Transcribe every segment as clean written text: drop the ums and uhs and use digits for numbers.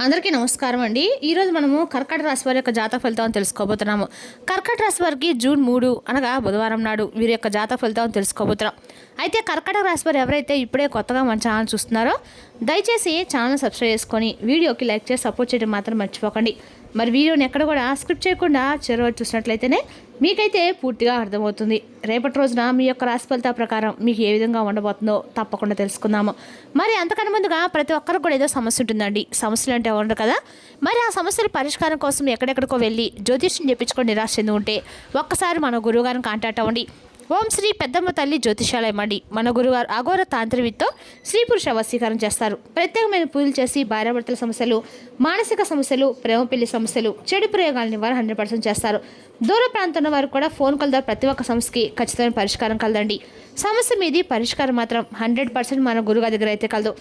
అందరికీ నమస్కారం అండి. ఈరోజు మనము కర్కాటక రాశి వారి యొక్క జాతక ఫలితాలను తెలుసుకోబోతున్నాము. కర్కాటక రాశి వారికి జూన్ 3 అనగా బుధవారం నాడు వీరి యొక్క జాతక ఫలితాలను తెలుసుకోబోతున్నాం. అయితే కర్కాటక రాశి వారు ఎవరైతే ఇప్పుడే కొత్తగా మన ఛానల్ చూస్తున్నారో దయచేసి ఛానల్ సబ్స్క్రైబ్ చేసుకొని వీడియోకి లైక్ చేసి సపోర్ట్ చేయడం మాత్రం మర్చిపోకండి. మరి వీడియోని ఎక్కడ కూడా స్క్రిప్ట్ చేయకుండా చివరి చూసినట్లయితేనే మీకైతే పూర్తిగా అర్థమవుతుంది. రేపటి రోజున మీ యొక్క రాశి ఫలితాల ప్రకారం మీకు ఏ విధంగా ఉండబోతుందో తప్పకుండా తెలుసుకుందాము. మరి అంతకన్నా ముందుగా ప్రతి ఒక్కరికి కూడా ఏదో సమస్య ఉంటుందండి. సమస్యలు అంటే ఉండరు కదా. మరి ఆ సమస్యల పరిష్కారం కోసం ఎక్కడెక్కడికో వెళ్ళి జ్యోతిష్యం చెప్పించుకొని నిరాశ చెంది ఉంటే ఒక్కసారి మన గురువుగారిని కాంటాక్ట్ అవ్వండి. ఓం శ్రీ పెద్దమ్మ తల్లి జ్యోతిషాలయం అండి. మన గురుగారు అఘోర తాంత్రికతో స్త్రీ పురుష వశీకరణ చేస్తారు. ప్రత్యేకమైన పూజలు చేసి భార్యాభర్తల సమస్యలు, మానసిక సమస్యలు, ప్రేమ పెళ్లి సమస్యలు, చెడు ప్రయోగాలని వారు 100% చేస్తారు. దూర ప్రాంతంలో వారు కూడా ఫోన్ కాల్ ద్వారా ప్రతి ఒక్క సమస్యకి ఖచ్చితమైన పరిష్కారం కలదండి. సమస్య మీది పరిష్కారం మాత్రం 100% మన గురుగారి దగ్గర అయితే కలదు.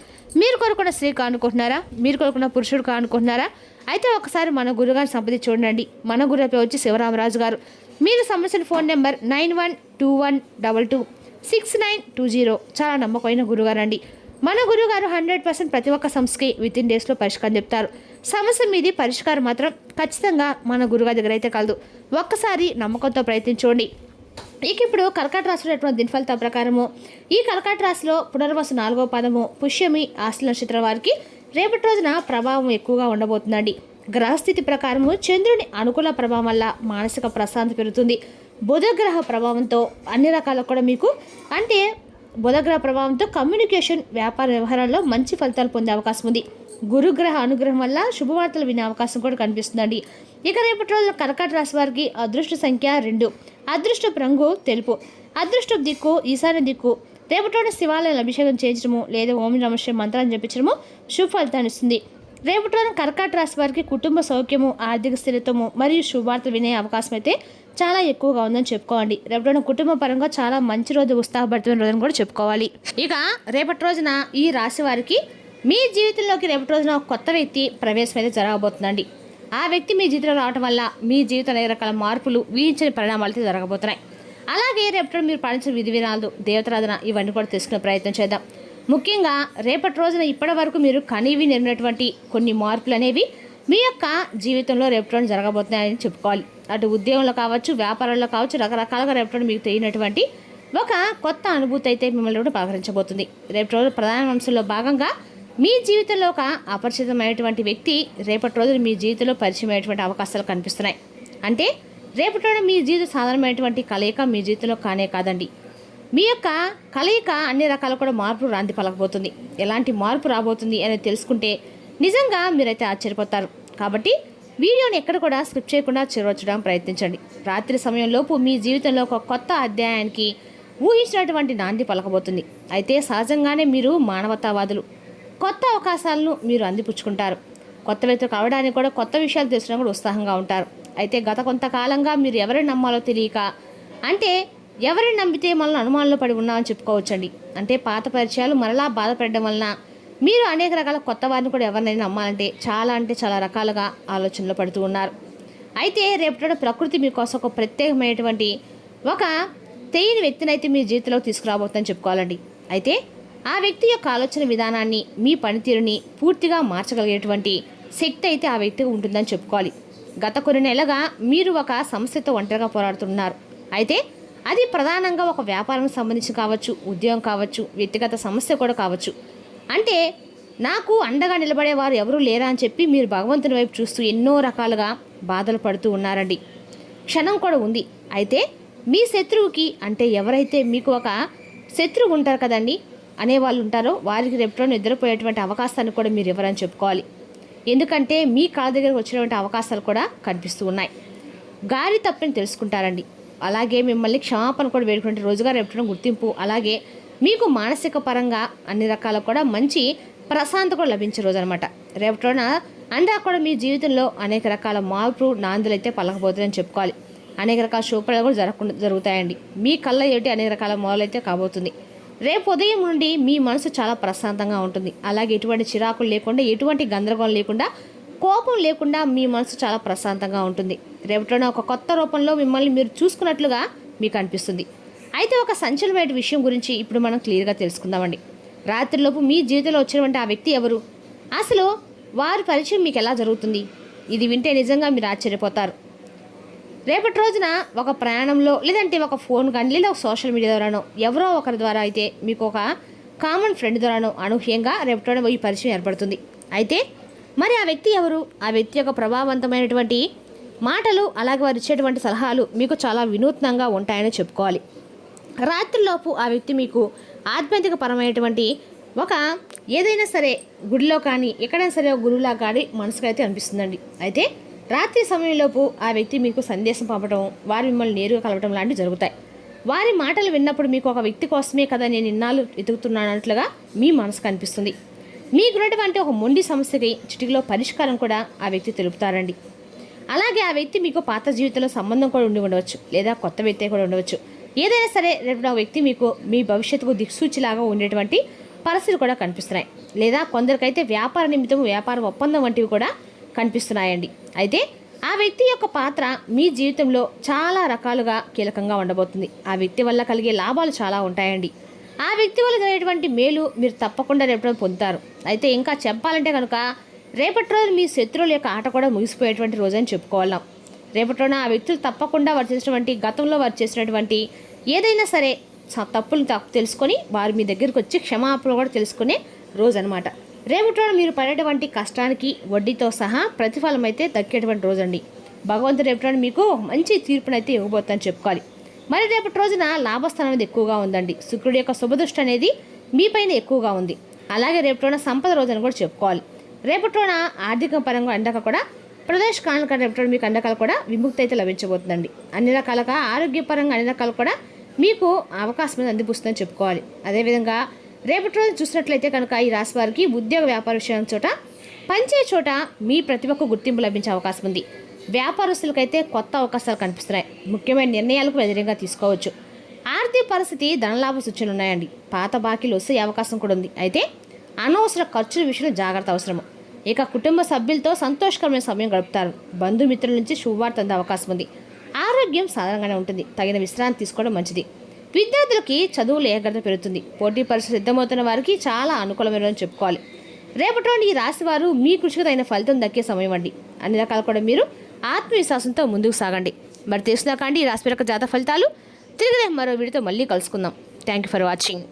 మీరు కోరుకున్న స్త్రీ కానుకుంటున్నారా? మీరు కోరుకున్న పురుషుడు కానుకుంటున్నారా? అయితే ఒకసారి మన గురుగారిని సంప్రదించి చూడండి. మన గురు వచ్చి శివరామరాజు గారు. మీరు సమస్యల ఫోన్ నెంబర్ 9121226920. చాలా నమ్మకమైన గురుగారు అండి. మన గురుగారు 100% ప్రతి ఒక్క సమస్యకి వితిన్ డేస్లో పరిష్కారం చెప్తారు. సమస్య మీది పరిష్కారం మాత్రం ఖచ్చితంగా మన గురుగారి దగ్గర అయితే కలదు. ఒక్కసారి నమ్మకంతో ప్రయత్నించండి. ఇప్పుడు కర్కాటక రాశిలో దీని ఫలితాల ప్రకారము ఈ కర్కాటక రాశిలో పునర్వసు 4వ పాదము పుష్యమి ఆశ్లేష నక్షత్రం వారికి రేపటి రోజున ప్రభావం ఎక్కువగా ఉండబోతుందండి. గ్రహస్థితి ప్రకారము చంద్రుని అనుకూల ప్రభావం వల్ల మానసిక ప్రశాంతత పెరుగుతుంది. బుధగ్రహ ప్రభావంతో అన్ని రకాల కూడా మీకు అంటే బుధగ్రహ ప్రభావంతో కమ్యూనికేషన్, వ్యాపార వ్యవహారాల్లో మంచి ఫలితాలు పొందే అవకాశం ఉంది. గురుగ్రహ అనుగ్రహం వల్ల శుభవార్తలు వినే అవకాశం కూడా కనిపిస్తుందండి. ఇక రేపటి రోజున కర్కాటక రాశి వారికి అదృష్ట సంఖ్య 2, అదృష్టపు రంగు తెలుపు, అదృష్టపు దిక్కు ఈశాన్య దిక్కు. రేపటి రోజున శివాలయం అభిషేకం చేయించడము లేదా ఓం నమః శివాయ మంత్రాన్ని జపించడము శుభ ఫలితాన్ని ఇస్తుంది. రేపటి రోజున కర్కాటక రాశి వారికి కుటుంబ సౌఖ్యము, ఆర్థిక స్థిరత్వము మరియు శుభవార్తలు వినే అవకాశం అయితే చాలా ఎక్కువగా ఉందని చెప్పుకోవాలి. రేపటి రోజున కుటుంబ పరంగా చాలా మంచి రోజు, ఉత్సాహభరితమైన రోజుని కూడా చెప్పుకోవాలి. ఇక రేపటి రోజున ఈ రాశి వారికి మీ జీవితంలోకి రేపటి రోజున ఒక కొత్త వ్యక్తి ప్రవేశం అయితే జరగబోతుందండి. ఆ వ్యక్తి మీ జీవితంలో రావడం వల్ల మీ జీవితంలో అనేక రకాల మార్పులు, ఊహించని పరిణామాలు అయితే జరగబోతున్నాయి. అలాగే రేపటి మీరు పాటించిన విధి విధానాలు, దేవతారాధన ఇవన్నీ కూడా తెలుసుకునే ప్రయత్నం చేద్దాం. ముఖ్యంగా రేపటి రోజున ఇప్పటి వరకు మీరు కనివి నెరిగినటువంటి కొన్ని మార్పులు అనేవి మీ యొక్క జీవితంలో రేపటి రోజున జరగబోతున్నాయని చెప్పుకోవాలి. అటు ఉద్యోగంలో కావచ్చు, వ్యాపారంలో కావచ్చు, రకరకాలుగా రేపటి రోజు మీకు తెలియనటువంటి ఒక కొత్త అనుభూతి అయితే మిమ్మల్ని కూడా పలకరించబోతుంది. రేపటి రోజు ప్రధాన అంశంలో భాగంగా మీ జీవితంలో ఒక అపరిచితమైనటువంటి వ్యక్తి రేపటి రోజున మీ జీవితంలో పరిచయమైనటువంటి అవకాశాలు కనిపిస్తున్నాయి. అంటే రేపటి రోజున మీ జీవితం సాధారణమైనటువంటి కలయిక మీ జీవితంలో కానే కాదండి. మీ యొక్క కలయిక అన్ని రకాల కూడా మార్పు రాంది పలకబోతుంది. ఎలాంటి మార్పు రాబోతుంది అనేది తెలుసుకుంటే నిజంగా మీరైతే ఆశ్చర్యపోతారు. కాబట్టి వీడియోని ఎక్కడ కూడా స్కిప్ చేయకుండా చివరొచ్చడానికి ప్రయత్నించండి. రాత్రి సమయంలోపు మీ జీవితంలో ఒక కొత్త అధ్యాయానికి ఊహించినటువంటి నాంది పలకబోతుంది. అయితే సహజంగానే మీరు మానవతావాదులు. కొత్త అవకాశాలను మీరు అందిపుచ్చుకుంటారు. కొత్త వ్యక్తులు కావడానికి కూడా కొత్త విషయాలు తెలుసుకోవడం కూడా ఉత్సాహంగా ఉంటారు. అయితే గత కొంతకాలంగా మీరు ఎవరిని నమ్మాలో తెలియక, అంటే ఎవరిని నమ్మితే మనల్ని అనుమానంలో పడి ఉన్నామని చెప్పుకోవచ్చండి. అంటే పాత పరిచయాలు మరలా బాధపడడం వలన మీరు అనేక రకాల కొత్త వారిని కూడా ఎవరినైనా నమ్మాలంటే చాలా రకాలుగా ఆలోచనలో పడుతూ ఉన్నారు. అయితే రేపటి ప్రకృతి మీకోసం ఒక ప్రత్యేకమైనటువంటి ఒక తెలియని వ్యక్తిని అయితే మీ జీవితంలోకి తీసుకురాబోతుందని చెప్పుకోవాలండి. అయితే ఆ వ్యక్తి యొక్క ఆలోచన విధానాన్ని, మీ పనితీరుని పూర్తిగా మార్చగలిగేటువంటి శక్తి అయితే ఆ వ్యక్తికి ఉంటుందని చెప్పుకోవాలి. గత కొన్ని నెలలుగా మీరు ఒక సమస్యతో ఒంటరిగా పోరాడుతున్నారు. అయితే అది ప్రధానంగా ఒక వ్యాపారానికి సంబంధించి కావచ్చు, ఉద్యోగం కావచ్చు, వ్యక్తిగత సమస్య కూడా కావచ్చు. అంటే నాకు అండగా నిలబడేవారు ఎవరూ లేరా అని చెప్పి మీరు భగవంతుని వైపు చూస్తూ ఎన్నో రకాలుగా బాధలు పడుతూ ఉన్నారండి. క్షణం కూడా ఉంది. అయితే మీ శత్రువుకి, అంటే ఎవరైతే మీకు ఒక శత్రువు ఉంటారు కదండి అనేవాళ్ళు ఉంటారో వారికి రేపటి నిద్రపోయేటువంటి అవకాశాన్ని కూడా మీరు ఎవరని చెప్పుకోవాలి. ఎందుకంటే మీ కాళ్ళ దగ్గరకు వచ్చినటువంటి అవకాశాలు కూడా కనిపిస్తూ ఉన్నాయి. గారి తప్పని తెలుసుకుంటారండి. అలాగే మిమ్మల్ని క్షమాపణ కూడా వేడుకునే రోజుగా రేపటి గుర్తింపు, అలాగే మీకు మానసిక పరంగా అన్ని రకాల కూడా మంచి ప్రశాంతత కూడా లభించే రోజు అనమాట. రేపటి రోజున అంతా కూడా మీ జీవితంలో అనేక రకాల మార్పు నాందులు అయితే పలకబోతుందని చెప్పుకోవాలి. అనేక రకాల శుభ్రతలు కూడా జరుగుతాయండి. మీ కళ్ళ ఏమిటి అనేక రకాల మొదలు అయితే కాబోతుంది. రేపు ఉదయం నుండి మీ మనసు చాలా ప్రశాంతంగా ఉంటుంది. అలాగే ఎటువంటి చిరాకులు లేకుండా, ఎటువంటి గందరగోళం లేకుండా, కోపం లేకుండా మీ మనసు చాలా ప్రశాంతంగా ఉంటుంది. రేపటిలో ఒక కొత్త రూపంలో మిమ్మల్ని మీరు చూసుకున్నట్లుగా మీకు అనిపిస్తుంది. అయితే ఒక సంచలనమైన విషయం గురించి ఇప్పుడు మనం క్లియర్గా తెలుసుకుందామండి. రాత్రిలోపు మీ జీవితంలో వచ్చినటువంటి ఆ వ్యక్తి ఎవరు? అసలు వారి పరిచయం మీకు ఎలా జరుగుతుంది? ఇది వింటే నిజంగా మీరు ఆశ్చర్యపోతారు. రేపటి రోజున ఒక ప్రయాణంలో లేదంటే ఒక ఫోన్ కానీ లేదా ఒక సోషల్ మీడియా ద్వారానో ఎవరో ఒకరి ద్వారా అయితే మీకు ఒక కామన్ ఫ్రెండ్ ద్వారానో అనూహ్యంగా రేపటి రోజున ఈ పరిచయం ఏర్పడుతుంది. అయితే మరి ఆ వ్యక్తి ఎవరు? ఆ వ్యక్తి యొక్క ప్రభావవంతమైనటువంటి మాటలు అలాగే వారు ఇచ్చేటువంటి సలహాలు మీకు చాలా వినూత్నంగా ఉంటాయని చెప్పుకోవాలి. రాత్రిలోపు ఆ వ్యక్తి మీకు ఆధ్యాత్మిక పరమైనటువంటి ఒక ఏదైనా సరే గుడిలో కానీ ఎక్కడైనా సరే ఒక గురువులా కానీ మనసుకు అయితే అనిపిస్తుందండి. అయితే రాత్రి సమయంలోపు ఆ వ్యక్తి మీకు సందేశం పంపడం, వారు మిమ్మల్ని నేరుగా కలవడం లాంటివి జరుగుతాయి. వారి మాటలు విన్నప్పుడు మీకు ఒక వ్యక్తి కోసమే కదా నేను ఇన్నాళ్ళు వెతుకుతున్నానట్లుగా మీ మనసుకు అనిపిస్తుంది. మీకున్నటువంటి ఒక మొండి సమస్యకి చిటికలో పరిష్కారం కూడా ఆ వ్యక్తి తెలుపుతారండి. అలాగే ఆ వ్యక్తి మీకు పాత జీవితంలో సంబంధం కూడా ఉండి ఉండవచ్చు, లేదా కొత్త వ్యక్తి కూడా ఉండవచ్చు. ఏదైనా సరే రేపు ఆ వ్యక్తి మీకు మీ భవిష్యత్తుకు దిక్సూచిలాగా ఉండేటువంటి పరిస్థితులు కూడా కనిపిస్తున్నాయి. లేదా కొందరికైతే వ్యాపార నిమిత్తం వ్యాపార ఒప్పందం వంటివి కూడా కనిపిస్తున్నాయండి. అయితే ఆ వ్యక్తి యొక్క పాత్ర మీ జీవితంలో చాలా రకాలుగా కీలకంగా ఉండబోతుంది. ఆ వ్యక్తి వల్ల కలిగే లాభాలు చాలా ఉంటాయండి. ఆ వ్యక్తి వల్ల జరిగేటువంటి మేలు మీరు తప్పకుండా రేపటి పొందుతారు. అయితే ఇంకా చెప్పాలంటే కనుక రేపటి రోజు మీ శత్రువుల యొక్క ఆట కూడా ముగిసిపోయేటువంటి రోజు అని చెప్పుకోవాలం. రేపటి రోజున ఆ వ్యక్తులు తప్పకుండా వారు చేసినటువంటి గతంలో వారు చేసినటువంటి ఏదైనా సరే తప్పులు తెలుసుకొని వారు మీ దగ్గరికి వచ్చి క్షమాపణ కూడా తెలుసుకునే రోజు అనమాట. రేపటి రోజున మీరు పడేటువంటి కష్టానికి వడ్డీతో సహా ప్రతిఫలం అయితే దక్కేటువంటి రోజు అండి. భగవంతుడు రేపటి రోజున మీకు మంచి తీర్పునైతే ఇవ్వబోతుందని చెప్పుకోవాలి. మరి రేపటి రోజున లాభస్థానం అనేది ఎక్కువగా ఉందండి. శుక్రుడి యొక్క శుభదృష్టి అనేది మీపైన ఎక్కువగా ఉంది. అలాగే రేపటి రోజున సంపద రోజు అని కూడా చెప్పుకోవాలి. రేపటి రోజున ఆర్థిక పరంగా అండక కూడా ప్రదేశ్ కానుక రేపటి మీకు అండకాలు కూడా విముక్తి అయితే లభించబోతుందండి. అన్ని రకాలుగా ఆరోగ్యపరంగా అన్ని రకాలు కూడా మీకు అవకాశం అనేది అందిపుస్తుందని చెప్పుకోవాలి. అదేవిధంగా రేపటి రోజు చూసినట్లయితే కనుక ఈ రాశి వారికి ఉద్యోగ వ్యాపార విషయం చోట పనిచే చోట మీ ప్రతిభకు గుర్తింపు లభించే అవకాశం ఉంది. వ్యాపారస్తులకైతే కొత్త అవకాశాలు కనిపిస్తున్నాయి. ముఖ్యమైన నిర్ణయాలకు వ్యతిరేకంగా తీసుకోవచ్చు. ఆర్థిక పరిస్థితి ధనలాభ సూచనలు ఉన్నాయండి. పాత బాకీలు వస్తే అవకాశం కూడా ఉంది. అయితే అనవసర ఖర్చుల విషయంలో జాగ్రత్త అవసరము. ఇక కుటుంబ సభ్యులతో సంతోషకరమైన సమయం గడుపుతారు. బంధుమిత్రుల నుంచి శుభవార్త అందే అవకాశం ఉంది. ఆరోగ్యం సాధారణంగానే ఉంటుంది. తగిన విశ్రాంతి తీసుకోవడం మంచిది. విద్యార్థులకి చదువులు ఏకాగ్రత పెరుగుతుంది. పోటీ పరీక్షలు సిద్ధమవుతున్న వారికి చాలా అనుకూలమైన చెప్పుకోవాలి. రేపటి రోజు ఈ రాశి వారు మీ కృషికి తగిన ఫలితం దక్కే సమయం అండి. అన్ని రకాలు కూడా మీరు ఆత్మవిశ్వాసంతో ముందుకు సాగండి. మరి తెలుసునా కాండి ఈ రాశి యొక్క జాతక ఫలితాలు. తిరిగి మరో వీడియోతో మళ్ళీ కలుసుకుందాం. Thank you for watching.